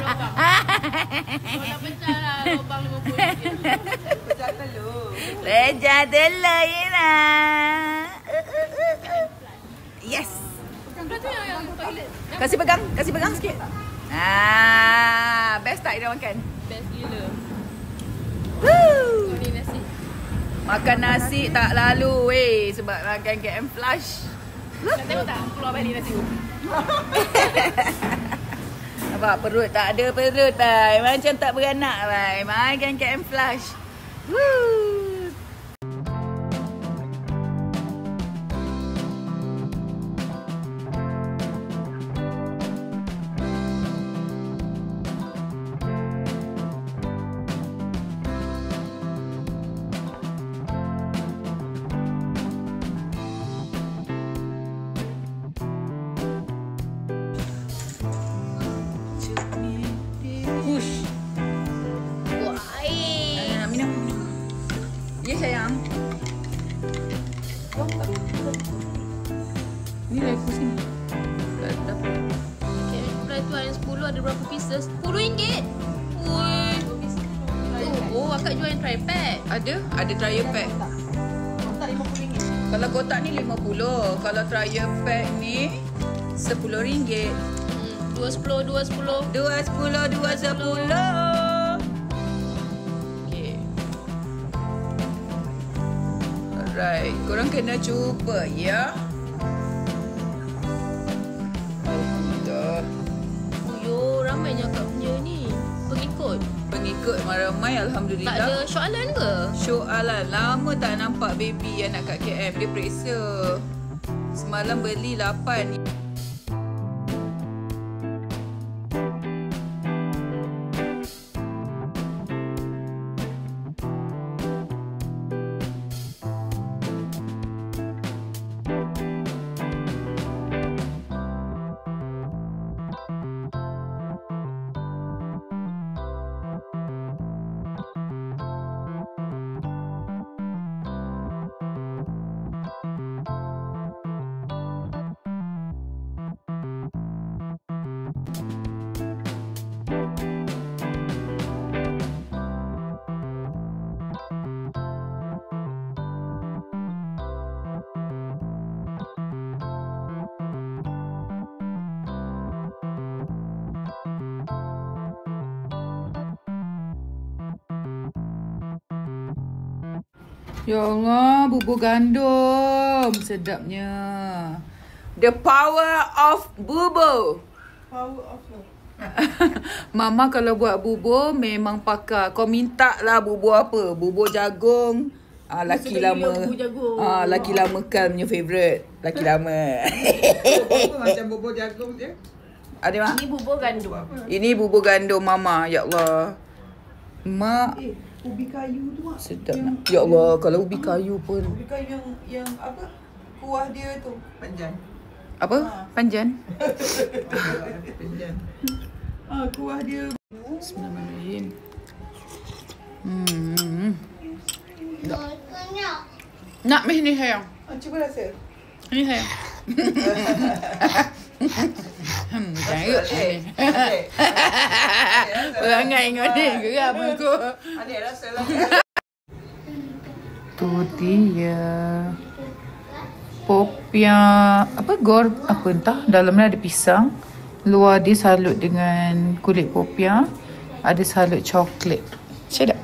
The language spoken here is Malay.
Kalau pecah lah lubang RM50. Pecah telur. Pecah telur je lah. Yes. Lepas tu yang toilet. Kasih pegang sikit. Best tak Ida makan? Best gila. Woo. Ni nasi. Makan nasi tak lalu weh sebab makan KM Flush. Nak tengok tak keluar balik nasi tu? Nampak perut tak ada perut bai. Macam tak beranak bai. Makan KM Flush. Woo. Push. Buat air. Nak minum. Ya sayang. Ni lagi pusing. Dah. Okay, fry tu ada 10, ada berapa pieces? RM10. Ui. Oh, akak jual yang tri pack. Ada trial pack. Kotak RM50. Kalau kotak ni 50. Kalau trial pack ni RM10. 210. 210. Okay. Alright, korang kena cuba ya. Alhamdulillah. Yo, ramainya akak punya ni. Pengikut ramai alhamdulillah. Tak ada soalan ke? Soalan lama tak nampak baby anak kat KM. Dia periksa. Semalam beli 8. Ya Allah, bubur gandum. Sedapnya. The power of bubur. Power of love. Mama kalau buat bubur memang pakar. Kau minta lah bubur apa? Bubur jagung. Laki lama. Bubur jagung. Laki lama kan punya favourite. Laki lama. Apa macam bubur jagung je? Ada mak? Ini bubur gandum. Ini bubur gandum mama. Ya Allah. Mak. Ubi kayu tu mak. Sedap nak. Ya Allah, kalau ubi kayu pun. Ubi kayu yang apa? Kuah dia tu. Panjang. Apa? Panjan? Panjang. Kuah dia. Bismillahirrahmanirrahim. Nak meh ni sayang. Cuba rasa. Ni sayang. Jangan ni. Perangai ingat ni. Geram aku. Adik rasa lah. Tu dia. Popia. Apa apa entah. Dalamnya ada pisang. Luar dia salut dengan kulit popia. Ada salut coklat. Sedap.